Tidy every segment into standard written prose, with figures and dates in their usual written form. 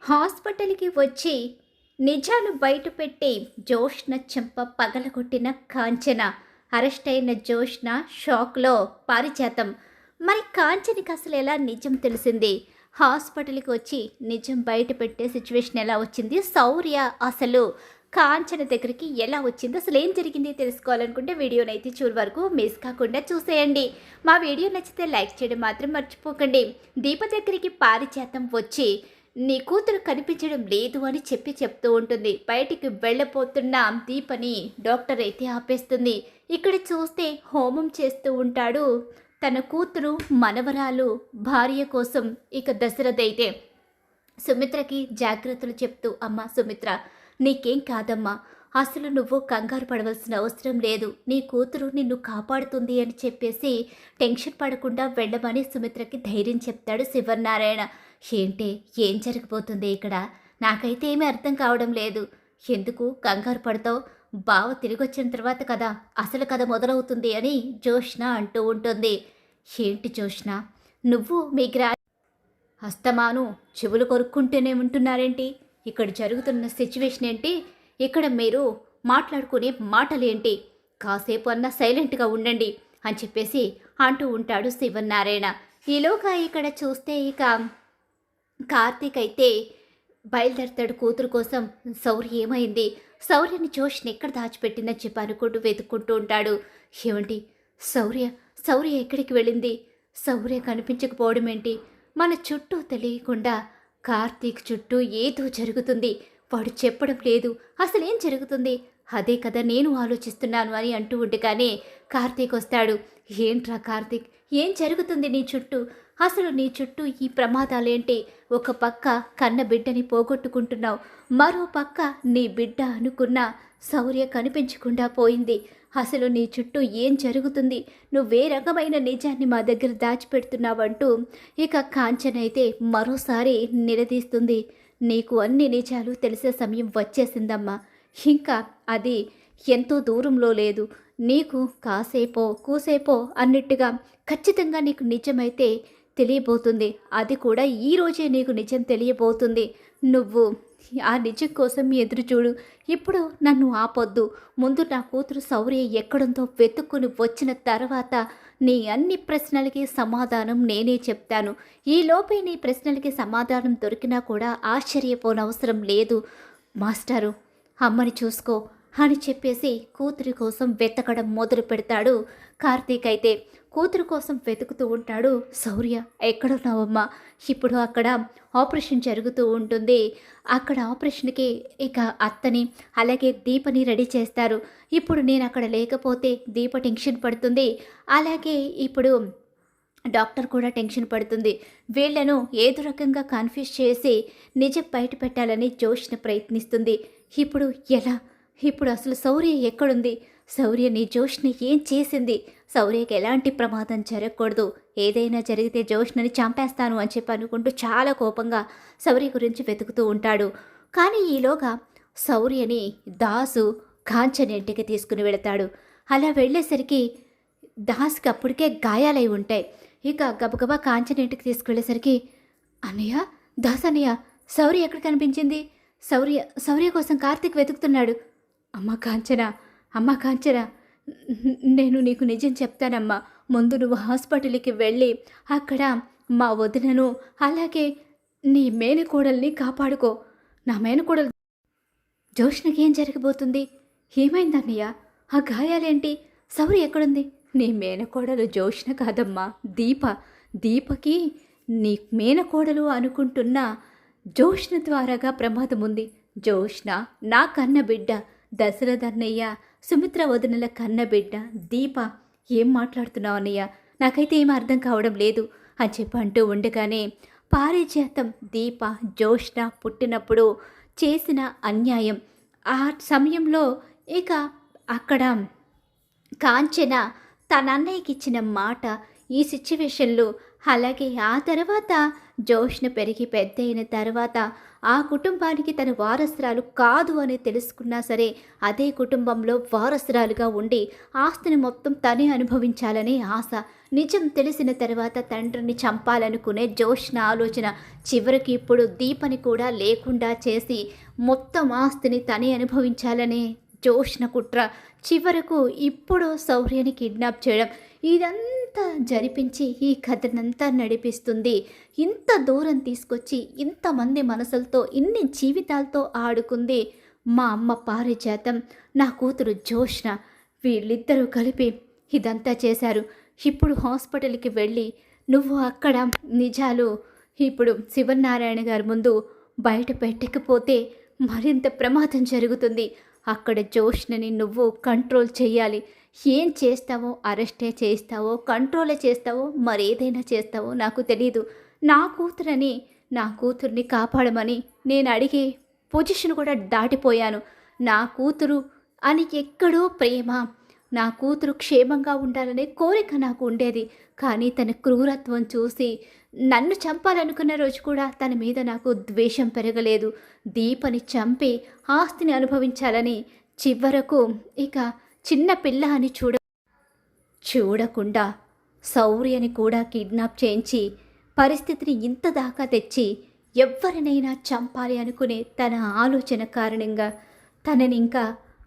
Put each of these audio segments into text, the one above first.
హాస్పిటల్‌కి వచ్చి నిజాలు బయటపెట్టి జోష్న చెంప పగలగొట్టిన కాంచన. అరెస్ట్ అయిన జోష్న షాక్‌లో పారిజాతం. మరి కాంచనకి అసలు ఎలా నిజం తెలిసింది? హాస్పిటల్‌కి వచ్చి నిజం బయటపెట్టే సిచ్యువేషన్ ఎలా వచ్చింది? శౌర్య అసలు కాంచన దగ్గరికి ఎలా వచ్చింది? అసలు ఏం జరిగింది తెలుసుకోవాలనుకుంటే వీడియోనైతే చివరి వరకు మిస్ కాకుండా చూసేయండి. మా వీడియో నచ్చితే లైక్ చేయడం మాత్రం మర్చిపోకండి. దీప దగ్గరికి పారిజాతం వచ్చి నీ కూతురు కనిపించడం లేదు అని చెప్తూ ఉంటుంది. బయటికి వెళ్ళబోతున్న దీపని డాక్టర్ అయితే ఆపేస్తుంది. ఇక్కడ చూస్తే హోమం చేస్తూ ఉంటాడు తన కూతురు మనవరాలు భార్య కోసం. ఇక దశరథ్ అయితే సుమిత్రకి జాగ్రత్తలు చెప్తూ, అమ్మ సుమిత్ర నీకేం కాదమ్మా, అసలు నువ్వు కంగారు పడవలసిన అవసరం లేదు, నీ కూతురు నిన్ను కాపాడుతుంది అని చెప్పేసి టెన్షన్ పడకుండా వెళ్ళమని సుమిత్రకి ధైర్యం చెప్తాడు శివనారాయణ. ఏంటి ఏం జరగబోతుంది ఇక్కడ? నాకైతే ఏమీ అర్థం కావడం లేదు. ఎందుకు కంగారు పడతావు? బావ తిరిగి వచ్చిన తర్వాత కదా అసలు కథ మొదలవుతుంది అని జోష్న అంటూ ఉంటుంది. ఏంటి జోష్న, నువ్వు మీ హస్తమాను చెవులు కొరుక్కుంటూనే ఉంటున్నారేంటి? ఇక్కడ జరుగుతున్న సిచ్యువేషన్ ఏంటి? ఇక్కడ మీరు మాట్లాడుకునే మాటలేంటి? కాసేపు అన్నా సైలెంట్గా ఉండండి అని చెప్పేసి అంటూ ఉంటాడు శివనారాయణ. ఈలోగా ఇక్కడ చూస్తే ఇక కార్తీక్ అయితే బయలుదేరతాడు కూతురు కోసం. శౌర్య ఏమైంది? శౌర్యని జోష్ని ఎక్కడ దాచిపెట్టిందని చెప్పి అనుకుంటూ వెతుక్కుంటూ ఉంటాడు. ఏమండి శౌర్య శౌర్య ఎక్కడికి వెళ్ళింది? శౌర్య కనిపించకపోవడం ఏంటి? మన చుట్టూ తెలియకుండా కార్తీక్ చుట్టూ ఏదో జరుగుతుంది, వాడు చెప్పడం లేదు. అసలేం జరుగుతుంది? అదే కదా నేను ఆలోచిస్తున్నాను అని అంటూ ఉండగానే కార్తీక్ వస్తాడు. ఏంట్రా కార్తీక్, ఏం జరుగుతుంది నీ చుట్టూ? అసలు నీ చుట్టూ ఈ ప్రమాదాలేంటి? ఒక పక్క కన్న బిడ్డని పోగొట్టుకుంటున్నావు, మరో పక్క నీ బిడ్డ అనుకున్న శౌర్య కనిపించకుండా పోయింది. అసలు నీ చుట్టూ ఏం జరుగుతుంది? నువ్వే రకమైన నిజాన్ని మా దగ్గర దాచిపెడుతున్నావంటూ ఇక కాంచన అయితే మరోసారి నిలదీస్తుంది. నీకు అన్ని నిజాలు తెలిసే సమయం వచ్చేసిందమ్మా. ఇంకా అది ఎంతో దూరంలో లేదు. నీకు కాసేపో కూసేపో అన్నట్టుగా ఖచ్చితంగా నీకు నిజమైతే తెలియబోతుంది. అది కూడా ఈరోజే నీకు నిజం తెలియబోతుంది. నువ్వు ఆ నిజం కోసం ఎదురు చూడు. ఇప్పుడు నన్ను ఆపొద్దు. ముందు నా కూతురు శౌర్య ఎక్కడుందో వెతుక్కుని వచ్చిన తర్వాత నీ అన్ని ప్రశ్నలకి సమాధానం నేనే చెప్తాను. ఈలోపే నీ ప్రశ్నలకి సమాధానం దొరికినా కూడా ఆశ్చర్యపోనవసరం లేదు. మాస్టారు అమ్మని చూసుకో అని చెప్పేసి కూతురి కోసం వెతకడం మొదలు పెడతాడు కార్తీక్. అయితే కూతురు కోసం వెతుకుతూ ఉంటాడు. శౌర్య ఎక్కడున్నావమ్మా? ఇప్పుడు అక్కడ ఆపరేషన్ జరుగుతూ ఉంటుంది. అక్కడ ఆపరేషన్కి ఇక అత్తని అలాగే దీపని రెడీ చేస్తారు. ఇప్పుడు నేను అక్కడ లేకపోతే దీప టెన్షన్ పడుతుంది, అలాగే ఇప్పుడు డాక్టర్ కూడా టెన్షన్ పడుతుంది. వీళ్లను ఏదో రకంగా కన్ఫ్యూజ్ చేసి నిజం బయట పెట్టాలని జోష్న ప్రయత్నిస్తుంది. ఇప్పుడు ఎలా? ఇప్పుడు అసలు శౌర్య ఎక్కడుంది? శౌర్య నీ జోష్ని ఏం చేసింది? శౌర్యకి ఎలాంటి ప్రమాదం జరగకూడదు, ఏదైనా జరిగితే జోష్నని చంపేస్తాను అని చెప్పి అనుకుంటూ చాలా కోపంగా శౌర్య గురించి వెతుకుతూ ఉంటాడు. కానీ ఈలోగా శౌర్యని దాసు కాంచన ఇంటికి తీసుకుని వెళతాడు. అలా వెళ్ళేసరికి దాస్కి అప్పటికే గాయాలై ఉంటాయి. ఇక గబగబా కాంచన ఇంటికి తీసుకువెళ్ళేసరికి, అన్నయ్య దాస్ అన్నయ్య, శౌర్య ఎక్కడ కనిపించింది? శౌర్య శౌర్య కోసం కార్తీక్ వెతుకుతున్నాడు. అమ్మ కాంచన, నేను నీకు నిజం చెప్తానమ్మా. ముందు నువ్వు హాస్పిటల్కి వెళ్ళి అక్కడ మా వదినను అలాగే నీ మేనకోడల్ని కాపాడుకో. నా మేనకోడలు జోష్నకి ఏం జరగబోతుంది? ఏమైందన్నయ్య? ఆ గాయాలేంటి? శౌర్య ఎక్కడుంది? నీ మేనకోడలు జోష్న కాదమ్మా, దీప. దీపకి నీ మేనకోడలు అనుకుంటున్న జోష్న ద్వారాగా ప్రమాదం ఉంది. జోష్న నా కన్న బిడ్డ, దశరథ్ అన్నయ్య సుమిత్ర వదినల కన్న బిడ్డ దీప. ఏం మాట్లాడుతున్నావు అన్నయ్య? నాకైతే ఏం అర్థం కావడం లేదు అని చెప్పి అంటూ ఉండగానే పారిజాతం దీప జోష్న పుట్టినప్పుడు చేసిన అన్యాయం, ఆ సమయంలో ఇక అక్కడ కాంచన తన అన్నయ్యకి ఇచ్చిన మాట, ఈ సిచ్యువేషన్లో అలాగే ఆ తర్వాత జోష్న పెరిగి పెద్ద అయిన తర్వాత ఆ కుటుంబానికి తన వారసురాలు కాదు అని తెలుసుకున్నా సరే అదే కుటుంబంలో వారసురాలుగా ఉండి ఆస్తిని మొత్తం తనే అనుభవించాలనే ఆశ. నిజం తెలిసిన తర్వాత తండ్రిని చంపాలనుకునే జోష్న ఆలోచన చివరికి ఇప్పుడు దీపని కూడా లేకుండా చేసి మొత్తం ఆస్తిని తనే అనుభవించాలనే జోష్న కుట్ర, చివరకు ఇప్పుడు శౌర్యని కిడ్నాప్ చేయడం, ఇదంతా జరిపించి ఈ కథనంతా నడిపిస్తుంది. ఇంత దూరం తీసుకొచ్చి ఇంతమంది మనసులతో ఇన్ని జీవితాలతో ఆడుకుంది మా అమ్మ పారిజాతం, నా కూతురు జోష్న. వీళ్ళిద్దరూ కలిపి ఇదంతా చేశారు. ఇప్పుడు హాస్పిటల్కి వెళ్ళి నువ్వు అక్కడ నిజాలు ఇప్పుడు శివనారాయణ గారి ముందు బయట పెట్టకపోతే మరింత ప్రమాదం జరుగుతుంది. అక్కడ జోష్నని నువ్వు కంట్రోల్ చేయాలి. ఏం చేస్తావో, అరెస్టే చేస్తావో, కంట్రోలే చేస్తావో, మరేదైనా చేస్తావో నాకు తెలీదు. నా కూతురని, నా కూతుర్ని కాపాడమని నేను అడిగే పొజిషన్ కూడా దాటిపోయాను. నా కూతురు అని ఎక్కడో ప్రేమ, నా కూతురు క్షేమంగా ఉండాలనే కోరిక నాకు ఉండేది. కానీ తన క్రూరత్వం చూసి నన్ను చంపాలనుకున్న రోజు కూడా తన మీద నాకు ద్వేషం పెరగలేదు. దీపని చంపి ఆస్తిని అనుభవించాలని చివరకు ఇక చిన్న పిల్ల అని చూడకుండా శౌర్యని కూడా కిడ్నాప్ చేయించి పరిస్థితిని ఇంత దాకా తెచ్చి ఎవరినైనా చంపాలి అనుకునే తన ఆలోచన కారణంగా తనని ఇంకా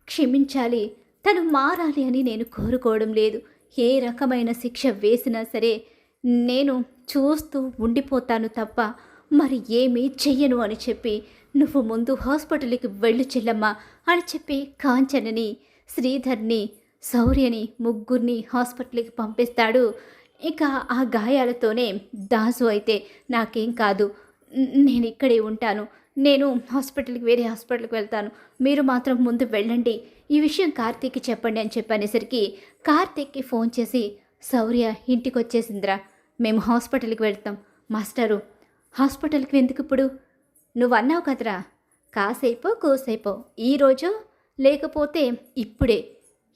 క్షమించాలి, తను మారాలి అని నేను కోరుకోవడం లేదు. ఏ రకమైన శిక్ష వేసినా సరే నేను చూస్తూ ఉండిపోతాను తప్ప మరి ఏమీ చెయ్యను అని చెప్పి, నువ్వు ముందు హాస్పిటల్కి వెళ్ళు చెల్లమ్మా అని చెప్పి కాంచనని, శ్రీధర్ని, శౌర్యని ముగ్గురిని హాస్పిటల్కి పంపిస్తాడు. ఇక ఆ గాయాలతోనే దాసు అయితే నాకేం కాదు, నేను ఇక్కడే ఉంటాను, నేను వేరే హాస్పిటల్కి వెళ్తాను, మీరు మాత్రం ముందు వెళ్ళండి, ఈ విషయం కార్తీక్కి చెప్పండి అని చెప్పనేసరికి కార్తీక్కి ఫోన్ చేసి, శౌర్య ఇంటికి వచ్చేసిందిరా, మేము హాస్పిటల్కి వెళ్తాం. మాస్టరు హాస్పిటల్కి ఎందుకు ఇప్పుడు? నువ్వు అన్నావు కదరా, కాసేపో కూసేపో, ఈరోజు లేకపోతే ఇప్పుడే,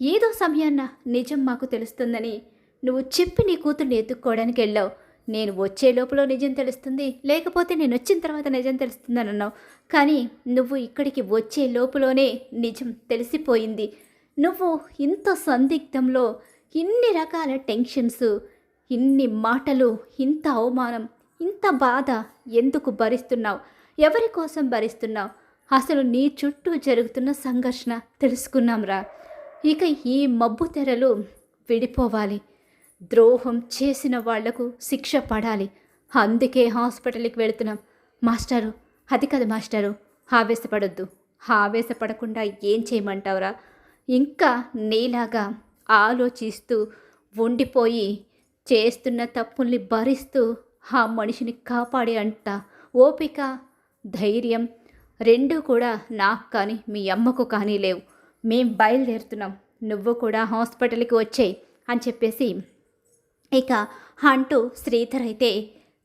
ఏదో సమయాన్న నిజం మాకు తెలుస్తుందని నువ్వు చెప్పి నీ కూతుర్ని ఎత్తుక్కోవడానికి వెళ్ళావు. నేను వచ్చే లోపల నిజం తెలుస్తుంది, లేకపోతే నేను వచ్చిన తర్వాత నిజం తెలుస్తుందని అన్నావు. కానీ నువ్వు ఇక్కడికి వచ్చే లోపలనే నిజం తెలిసిపోయింది. నువ్వు ఇంత సందిగ్ధంలో ఇన్ని రకాల టెన్షన్స్, ఇన్ని మాటలు, ఇంత అవమానం, ఇంత బాధ ఎందుకు భరిస్తున్నావు? ఎవరి కోసం భరిస్తున్నావు? అసలు నీ చుట్టూ జరుగుతున్న సంఘర్షణ తెలుసుకున్నాంరా. ఇక ఈ మబ్బు తెరలు విడిపోవాలి, ద్రోహం చేసిన వాళ్లకు శిక్ష పడాలి. అందుకే హాస్పిటల్కి వెళుతున్నాం. మాస్టారు, అది కాదు మాస్టారు, ఆవేశపడొద్దు. ఆవేశపడకుండా ఏం చేయమంటావురా? ఇంకా నీలాగా ఆలోచిస్తూ ఉండిపోయి చేస్తున్న తప్పుల్ని భరిస్తూ ఆ మనిషిని కాపాడే అంట ఓపిక, ధైర్యం రెండూ కూడా నాకు కానీ మీ అమ్మకు కానీ లేవు. మేం బయలుదేరుతున్నాం, నువ్వు కూడా హాస్పిటల్కి వచ్చేయి అని చెప్పేసి ఇక అంటూ శ్రీధర్ అయితే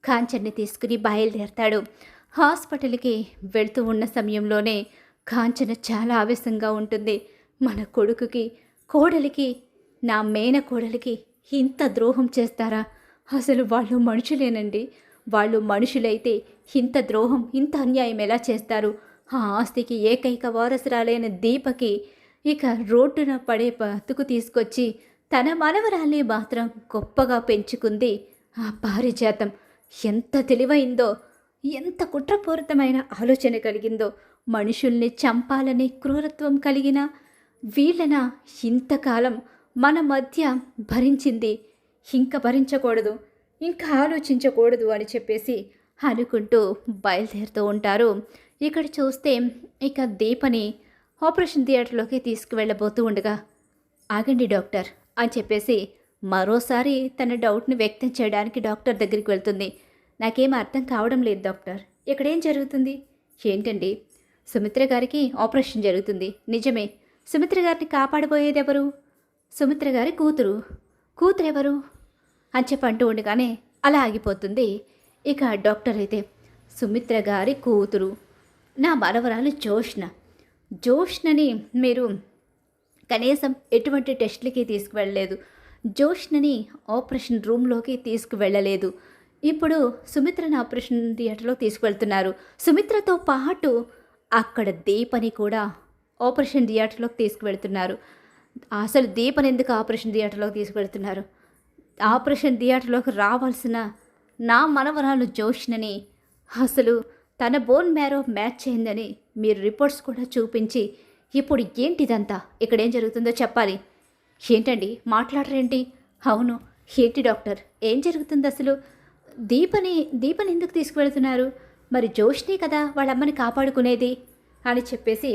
కాంచన్ని తీసుకుని బయలుదేరతాడు. హాస్పిటల్కి వెళ్తూ ఉన్న సమయంలోనే కాంచన చాలా ఆవేశంగా ఉంటుంది. మన కొడుకుకి, కోడలికి, నా మేన కోడలికి ఇంత ద్రోహం చేస్తారా? అసలు వాళ్ళు మనుషులేనండి. వాళ్ళు మనుషులైతే ఇంత ద్రోహం, ఇంత అన్యాయం ఎలా చేస్తారు? ఆ ఆస్తికి ఏకైక వారసురాలైన దీపకి ఇక రోడ్డున పడే బతుకు తీసుకొచ్చి తన మనవరాల్ని మాత్రం గొప్పగా పెంచుకుంది ఆ పారిజాతం. ఎంత తెలివైందో, ఎంత కుట్రపూరితమైన ఆలోచన కలిగిందో. మనుషుల్ని చంపాలనే క్రూరత్వం కలిగిన వీళ్ళన ఇంతకాలం మన మధ్య భరించింది, ఇంకా భరించకూడదు, ఇంకా ఆలోచించకూడదు అని చెప్పేసి అనుకుంటూ బయలుదేరుతూ ఉంటారు. ఇక్కడ చూస్తే ఇక దీపని ఆపరేషన్ థియేటర్లోకి తీసుకువెళ్ళబోతూ ఉండగా, ఆగండి డాక్టర్ అని చెప్పేసి మరోసారి తన డౌట్ని వ్యక్తం చేయడానికి డాక్టర్ దగ్గరికి వెళ్తుంది. నాకేం అర్థం కావడం లేదు డాక్టర్, ఇక్కడేం జరుగుతుంది? ఏంటండి, సుమిత్ర గారికి ఆపరేషన్ జరుగుతుంది నిజమే. సుమిత్ర గారిని కాపాడబోయేది ఎవరు? సుమిత్ర గారి కూతురు. కూతురెవరు అని చెప్పి అంటూ ఉండగానే అలా ఆగిపోతుంది. ఇక డాక్టర్ అయితే, సుమిత్ర గారి కూతురు నా మనవరాలు జోష్నని మీరు కనీసం ఎటువంటి టెస్ట్లకి తీసుకువెళ్ళలేదు, జోష్నని ఆపరేషన్ రూమ్లోకి తీసుకువెళ్ళలేదు. ఇప్పుడు సుమిత్రని ఆపరేషన్ థియేటర్లో తీసుకువెళ్తున్నారు. సుమిత్రతో పాటు అక్కడ దీపని కూడా ఆపరేషన్ థియేటర్లోకి తీసుకువెళ్తున్నారు. అసలు దీపని ఎందుకు ఆపరేషన్ థియేటర్లోకి తీసుకువెళ్తున్నారు? ఆపరేషన్ థియేటర్లోకి రావాల్సిన నా మనవరాలు జోష్నని అసలు తన బోన్ మ్యారో మ్యాచ్ అయిందని మీరు రిపోర్ట్స్ కూడా చూపించి ఇప్పుడు ఏంటిదంతా ఇక్కడేం జరుగుతుందో చెప్పాలి. ఏంటండి మాట్లాడరేంటి? అవును, ఏంటి డాక్టర్, ఏం జరుగుతుంది అసలు? దీపని ఎందుకు తీసుకువెళ్తున్నారు? మరి జోష్ని కదా వాళ్ళమ్మని కాపాడుకునేది అని చెప్పేసి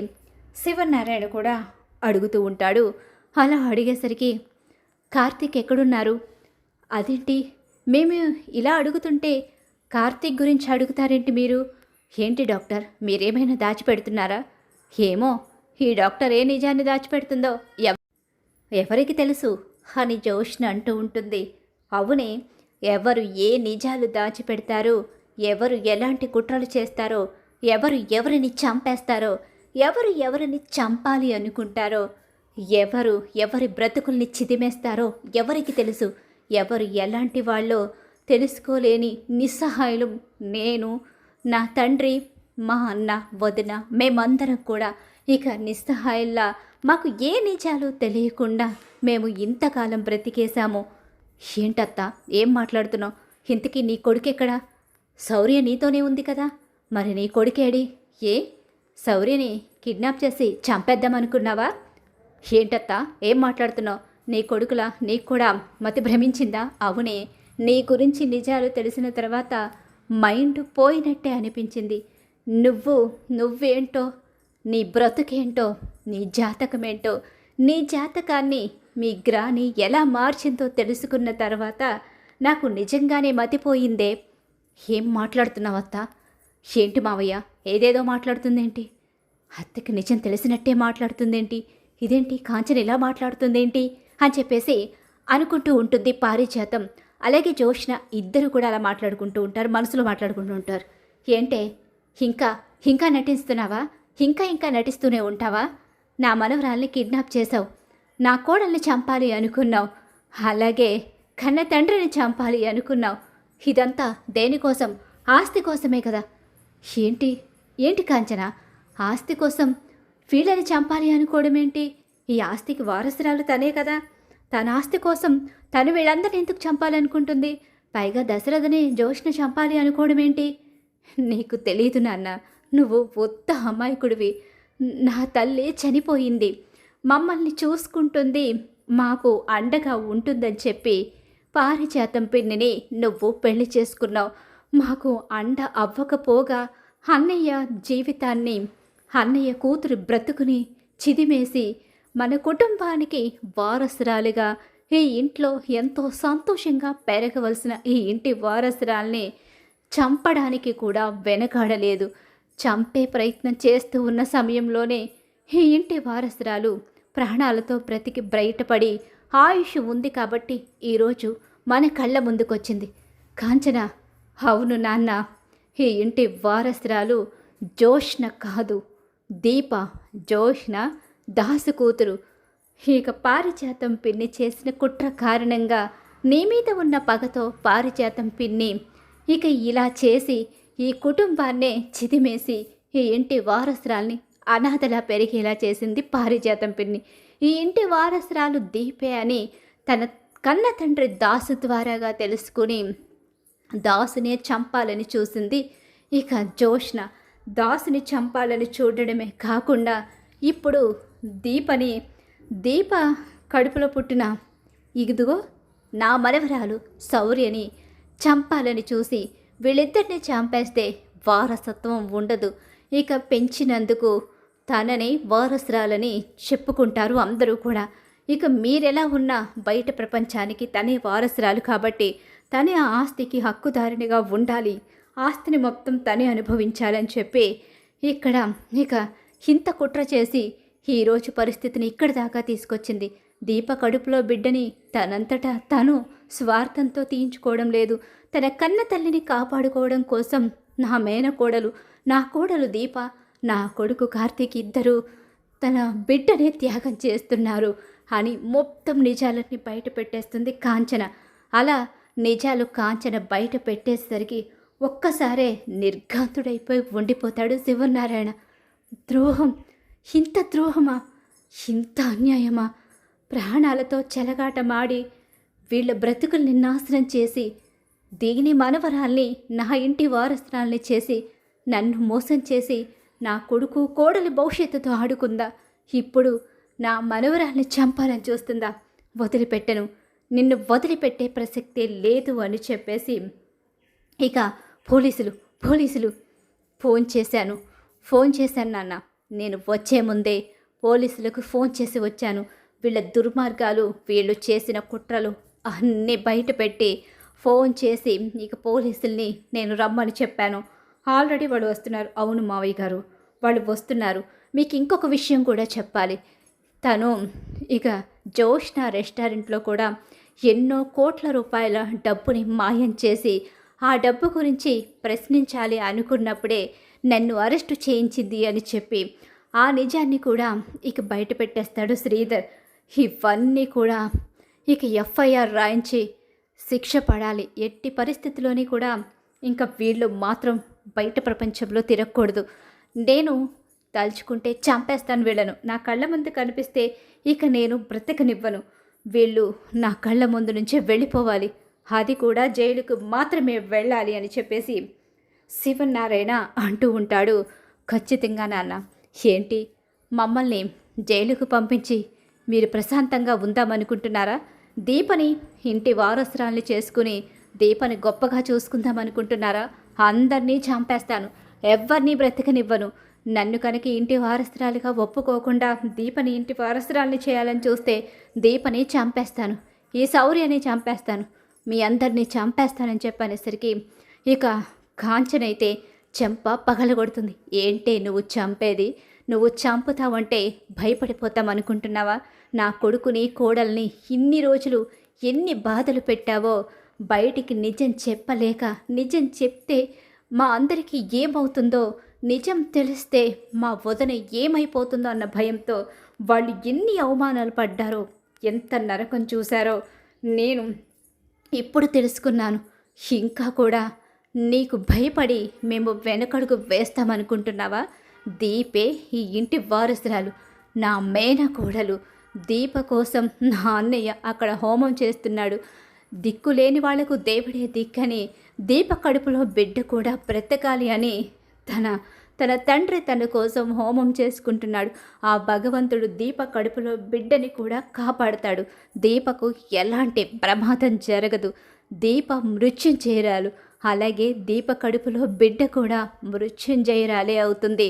శివనారాయణ కూడా అడుగుతూ ఉంటాడు. అలా అడిగేసరికి కార్తీక్ ఎక్కడున్నారు? అదేంటి మేము ఇలా అడుగుతుంటే కార్తీక్ గురించి అడుగుతారేంటి మీరు? ఏంటి డాక్టర్, మీరేమైనా దాచిపెడుతున్నారా? ఏమో, ఈ డాక్టర్ ఏ నిజాన్ని దాచిపెడుతుందో ఎవరికి తెలుసు అని జోష్న అంటూ ఉంటుంది. అవునే, ఎవరు ఏ నిజాలు దాచిపెడతారో, ఎవరు ఎలాంటి కుట్రలు చేస్తారో, ఎవరు ఎవరిని చంపేస్తారో, ఎవరు ఎవరిని చంపాలి అనుకుంటారో, ఎవరు ఎవరి బ్రతుకుల్ని చిదిమేస్తారో ఎవరికి తెలుసు. ఎవరు ఎలాంటి వాళ్ళో తెలుసుకోలేని నిస్సహాయులు నేను, నా తండ్రి, మా అన్న, వదిన, మేమందరం కూడా ఇక నిస్సహాయుల్లా మాకు ఏ నిజాలు తెలియకుండా మేము ఇంతకాలం బ్రతికేశాము. ఏంటత్తా, ఏం మాట్లాడుతున్నావు? ఇంతకీ నీ కొడుకెక్కడా? శౌర్య నీతోనే ఉంది కదా, మరి నీ కొడుకేడి? ఏ శౌర్యని కిడ్నాప్ చేసి చంపేద్దామనుకున్నావా? ఏంటత్తా, ఏం మాట్లాడుతున్నావు? నీ కొడుకులా నీకు కూడా మతి భ్రమించిందా? అవునే, నీ గురించి నిజాలు తెలిసిన తర్వాత మైండ్ పోయినట్టే అనిపించింది. నువ్వేంటో, నీ బ్రతుకేంటో, నీ జాతకమేంటో, నీ జాతకాన్ని మీ గ్రాని ఎలా మార్చిందో తెలుసుకున్న తర్వాత నాకు నిజంగానే మతిపోయిందే. ఏం మాట్లాడుతున్నావత్తా? ఏంటి మావయ్య ఏదేదో మాట్లాడుతుందేంటి? అత్తకి నిజం తెలిసినట్టే మాట్లాడుతుందేంటి? ఇదేంటి కాంచన ఇలా మాట్లాడుతుందేంటి అని చెప్పేసి అనుకుంటూ ఉంటుంది పారిజాతం. అలాగే జోష్న ఇద్దరు కూడా అలా మాట్లాడుకుంటూ ఉంటారు, మనసులో మాట్లాడుకుంటూ ఉంటారు. ఏంటే ఇంకా నటిస్తున్నావా? ఇంకా నటిస్తూనే ఉంటావా? నా మనవరాల్ని కిడ్నాప్ చేశావు, నా కోడల్ని చంపాలి అనుకున్నావు, అలాగే కన్న తండ్రిని చంపాలి అనుకున్నావు. ఇదంతా దేనికోసం? ఆస్తి కోసమే కదా. ఏంటి కాంచన, ఆస్తి కోసం వీళ్ళని చంపాలి అనుకోవడం ఏంటి? ఈ ఆస్తికి వారసురాలు తనే కదా. తన ఆస్తి కోసం తను వీళ్ళందరినీ ఎందుకు చంపాలనుకుంటుంది? పైగా దశరథని జోష్ని చంపాలి అనుకోవడం ఏంటి? నీకు తెలియదు నాన్న, నువ్వు ఉత్త అమాయకుడివి. నా తల్లి చనిపోయింది, మమ్మల్ని చూసుకుంటుంది, మాకు అండగా ఉంటుందని చెప్పి పారిజాతం పిన్నిని నువ్వు పెళ్లి చేసుకున్నావు. మాకు అండ అవ్వకపోగా అన్నయ్య జీవితాన్ని, అన్నయ్య కూతురు బ్రతుకుని చిదిమేసి మన కుటుంబానికి వారసురాలిగా ఈ ఇంట్లో ఎంతో సంతోషంగా పెరగవలసిన ఈ ఇంటి వారసురాల్ని చంపడానికి కూడా వెనకాడలేదు. చంపే ప్రయత్నం చేస్తూ ఉన్న సమయంలోనే ఈ ఇంటి వారసురాలు ప్రాణాలతో బ్రతికి బయటపడి ఆయుష్ ఉంది కాబట్టి ఈరోజు మన కళ్ళ ముందుకొచ్చింది. కాంచన, అవును నాన్న, ఈ ఇంటి వారసురాలు జోష్న కాదు, దీప. జోష్న దాసు కూతురు. ఇక పారిజాతం పిన్ని చేసిన కుట్ర కారణంగా నీ మీద ఉన్న పగతో పారిజాతం పిన్ని ఇక ఇలా చేసి ఈ కుటుంబాన్నే చిదిమేసి ఈ ఇంటి వారసురాల్ని అనాథలా పెరిగేలా చేసింది పారిజాతం పిన్ని. ఈ ఇంటి వారసురాలు దీపే అని తన కన్న తండ్రి దాసు ద్వారాగా తెలుసుకుని దాసునే చంపాలని చూసింది. ఇక జోష్న దాసుని చంపాలని చూడడమే కాకుండా ఇప్పుడు దీప కడుపులో పుట్టిన ఇదిగో నా మనవరాలు శౌర్యని చంపాలని చూసి వీళ్ళిద్దరిని చంపేస్తే వారసత్వం ఉండదు. ఇక పెంచినందుకు తనని వారసురాలని చెప్పుకుంటారు అందరూ కూడా. ఇక మీరెలా ఉన్నా బయట ప్రపంచానికి తనే వారసురాలు కాబట్టి తనే ఆ ఆస్తికి హక్కుదారునిగా ఉండాలి, ఆస్తిని మొత్తం తనే అనుభవించాలని చెప్పి ఇక్కడ ఇక ఇంత కుట్ర చేసి ఈరోజు పరిస్థితిని ఇక్కడి దాకా తీసుకొచ్చింది. దీప కడుపులో బిడ్డని తనంతటా తను స్వార్థంతో తీయించుకోవడం లేదు. తన కన్న తల్లిని కాపాడుకోవడం కోసం నా కోడలు దీప, నా కొడుకు కార్తీక్ ఇద్దరు తన బిడ్డనే త్యాగం చేస్తున్నారు అని మొత్తం నిజాలన్నీ బయట పెట్టేస్తుంది కాంచన. అలా నిజాలు కాంచన బయట పెట్టేసరికి ఒక్కసారే నిర్ఘాంతుడైపోయి ఉండిపోతాడు శివనారాయణ. ద్రోహం, ఇంత ద్రోహమా, ఇంత అన్యాయమా? ప్రాణాలతో చెలగాటమాడి వీళ్ళ బ్రతుకుల్ని నాశనం చేసి దీని మనవరాల్ని నా ఇంటి వారసురాల్ని చేసి నన్ను మోసం చేసి నా కొడుకు కోడలి భవిష్యత్తుతో ఆడుకుందా. ఇప్పుడు నా మనవరాల్ని చంపాలని చూస్తుందా. వదిలిపెట్టను, నిన్ను వదిలిపెట్టే ప్రసక్తే లేదు అని చెప్పేసి ఇక పోలీసులు ఫోన్ చేశాను నాన్న. నేను వచ్చే ముందే పోలీసులకు ఫోన్ చేసి వచ్చాను. వీళ్ళ దుర్మార్గాలు, వీళ్ళు చేసిన కుట్రలు అన్నీ బయటపెట్టి ఫోన్ చేసి ఇక పోలీసుల్ని నేను రమ్మని చెప్పాను. ఆల్రెడీ వాళ్ళు వస్తున్నారు. అవును మావయ్య గారు, వాళ్ళు వస్తున్నారు. మీకు ఇంకొక విషయం కూడా చెప్పాలి. తను ఇక జోష్న రెస్టారెంట్లో కూడా ఎన్నో కోట్ల రూపాయల డబ్బుని మాయం చేసి ఆ డబ్బు గురించి ప్రశ్నించాలి అనుకున్నప్పుడే నన్ను అరెస్టు చేయించింది అని చెప్పి ఆ నిజాన్ని కూడా ఇక బయట పెట్టేస్తాడు శ్రీధర్. ఇవన్నీ కూడా ఇక ఎఫ్ఐఆర్ రాయించి శిక్ష పడాలి. ఎట్టి పరిస్థితిలోని కూడా ఇంకా వీళ్ళు మాత్రం బయట ప్రపంచంలో తిరగకూడదు. నేను తలుచుకుంటే చంపేస్తాను వీళ్ళను. నా కళ్ళ ముందు కనిపిస్తే ఇక నేను బ్రతకనివ్వను. వీళ్ళు నా కళ్ళ ముందు నుంచే వెళ్ళిపోవాలి. అది కూడా జైలుకు మాత్రమే వెళ్ళాలి అని చెప్పేసి శివనారాయణ అంటూ ఉంటాడు. ఖచ్చితంగా నాన్న, ఏంటి మమ్మల్ని జైలుకు పంపించి మీరు ప్రశాంతంగా ఉందామనుకుంటున్నారా? దీపని ఇంటి వారసురాల్ని చేసుకుని దీపని గొప్పగా చూసుకుందామనుకుంటున్నారా? అందరినీ చంపేస్తాను, ఎవ్వరినీ బ్రతకనివ్వను. నన్ను కనుక ఇంటి వారసురాలిగా ఒప్పుకోకుండా దీపని ఇంటి వారసురాల్ని చేయాలని చూస్తే దీపని చంపేస్తాను, ఈ శౌర్యని చంపేస్తాను, మీ అందరినీ చంపేస్తానని చెప్పనేసరికి ఇక కాంచనైతే చెంప పగలగొడుతుంది. ఏంటే నువ్వు చంపేది? నువ్వు చంపుతావంటే భయపడిపోతామనుకుంటున్నావా? నా కొడుకుని కోడల్ని ఇన్ని రోజులు ఎన్ని బాధలు పెట్టావో బయటికి నిజం చెప్పలేక, నిజం చెప్తే మా అందరికీ ఏమవుతుందో, నిజం తెలిస్తే మా వదిన ఏమైపోతుందో అన్న భయంతో వాళ్ళు ఎన్ని అవమానాలు పడ్డారో, ఎంత నరకం చూశారో నేను ఇప్పుడు తెలుసుకున్నాను. ఇంకా కూడా నీకు భయపడి మేము వెనకడుగు వేస్తామనుకుంటున్నావా? దీపే ఈ ఇంటి వారసురాలు, నా మేనకోడలు. దీప కోసం నా అన్నయ్య అక్కడ హోమం చేస్తున్నాడు. దిక్కులేని వాళ్లకు దేవుడే దిక్కని, దీప కడుపులో బిడ్డ కూడా బ్రతకాలి అని తన తండ్రి తన కోసం హోమం చేసుకుంటున్నాడు. ఆ భగవంతుడు దీప కడుపులో బిడ్డని కూడా కాపాడతాడు. దీపకు ఎలాంటి ప్రమాదం జరగదు. దీప మృత్యుంజయురాలు. అలాగే దీప కడుపులో బిడ్డ కూడా మృత్యుంజయురాలే అవుతుంది.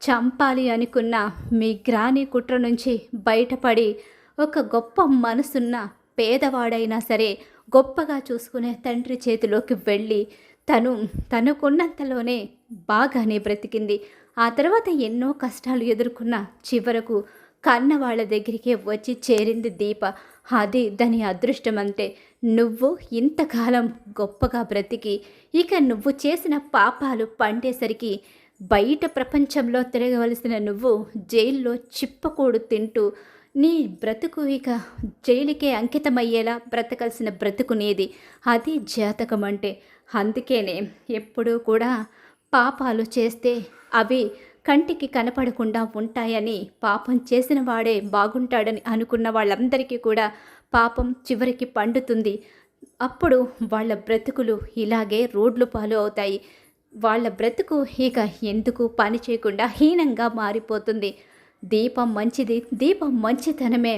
చంపాలి అనుకున్న మీ గ్రాని కుట్ర నుంచి బయటపడి ఒక గొప్ప మనసున్న పేదవాడైనా సరే గొప్పగా చూసుకునే తండ్రి చేతిలోకి వెళ్ళి తనకున్నంతలోనే బాగానే బ్రతికింది. ఆ తర్వాత ఎన్నో కష్టాలు ఎదుర్కొన్న చివరకు కన్న వాళ్ళ దగ్గరికి వచ్చి చేరింది దీప. అది దాని అదృష్టం అంతే. నువ్వు ఇంతకాలం గొప్పగా బ్రతికి ఇక నువ్వు చేసిన పాపాలు పండేసరికి బయట ప్రపంచంలో తిరగవలసిన నువ్వు జైల్లో చిప్పకూడు తింటూ నీ బ్రతుకు ఇక జైలుకే అంకితమయ్యేలా బ్రతకాల్సిన బ్రతుకు నీది. అది జాతకం అంటే. అందుకేనే ఎప్పుడూ కూడా పాపాలు చేస్తే అవి కంటికి కనపడకుండా ఉంటాయని, పాపం చేసిన వాడే బాగుంటాడని అనుకున్న వాళ్ళందరికీ కూడా పాపం చివరికి పండుతుంది. అప్పుడు వాళ్ళ బ్రతుకులు ఇలాగే రోడ్లు పాలు అవుతాయి. వాళ్ళ బ్రతుకు ఇక ఎందుకు పని చేయకుండా హీనంగా మారిపోతుంది. దీపం మంచిది, దీపం మంచితనమే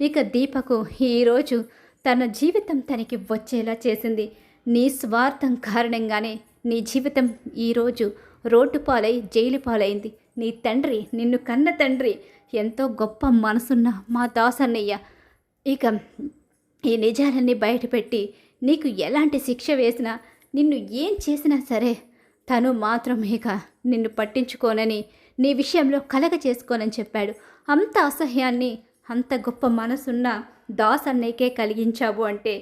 ఇక దీపకు ఈరోజు తన జీవితం తనకి వచ్చేలా చేసింది. నీ స్వార్థం కారణంగానే నీ జీవితం ఈరోజు రోడ్డు పాలై జైలు పాలైంది. నీ తండ్రి, నిన్ను కన్న తండ్రి ఎంతో గొప్ప మనసున్న మా దాసన్నయ్య ఇక ఈ నిజాలన్నీ బయటపెట్టి నీకు ఎలాంటి శిక్ష వేసినా, నిన్ను ఏం చేసినా సరే తను మాత్రం ఇక నిన్ను పట్టించుకోనని, నీ విషయంలో కలగ చేసుకోనని చెప్పాడు. అంత అసహ్యాన్ని అంత గొప్ప మనసున్న దాసన్నయ్యకే కలిగించావు అంటే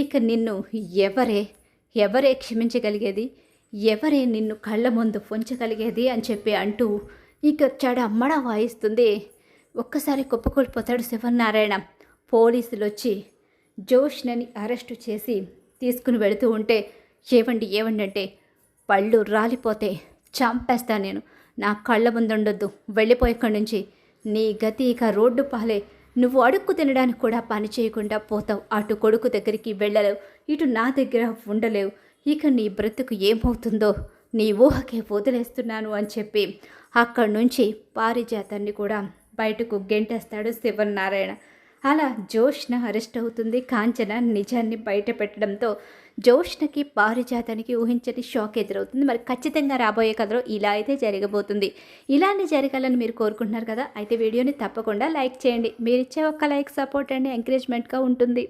ఇక నిన్ను ఎవరే క్షమించగలిగేది? ఎవరే నిన్ను కళ్ళ ముందు ఉంచగలిగేది అని చెప్పి అంటూ ఇక చెడమ్మడ వాయిస్తుంది. ఒక్కసారి కుప్పకూలిపోతాడు శివనారాయణ. పోలీసులు వచ్చి జోష్నని అరెస్టు చేసి తీసుకుని వెళుతూ ఉంటే ఏవండి అంటే పళ్ళు రాలిపోతే చంపేస్తా నేను, నా కళ్ళ ముందు ఉండొద్దు, వెళ్ళిపోయి ఇక్కడి నుంచి, నీ గతి ఇక రోడ్డు పాలే, నువ్వు అడుక్కు తినడానికి కూడా పని చేయకుండా పోతావు. అటు కొడుకు దగ్గరికి వెళ్ళలేవు, ఇటు నా దగ్గర ఉండలేవు. ఇక నీ బ్రతుకు ఏమవుతుందో నీ ఊహకే వదిలేస్తున్నాను అని చెప్పి అక్కడి నుంచి పారిజాతాన్ని కూడా బయటకు గెంటేస్తాడు శివనారాయణ. అలా జోష్న అరెస్ట్ అవుతుంది. కాంచన నిజాన్ని బయట పెట్టడంతో జోష్నకి పారిజాతానికి ఊహించని షాక్ ఎదురవుతుంది. మరి ఖచ్చితంగా రాబోయే కథలో ఇలా అయితే జరగబోతుంది. ఇలానే జరగాలని మీరు కోరుకుంటున్నారు కదా, అయితే వీడియోని తప్పకుండా లైక్ చేయండి. మీరు ఇచ్చే ఒక్క లైక్ సపోర్ట్ అండ్ ఎంకరేజ్మెంట్గా ఉంటుంది.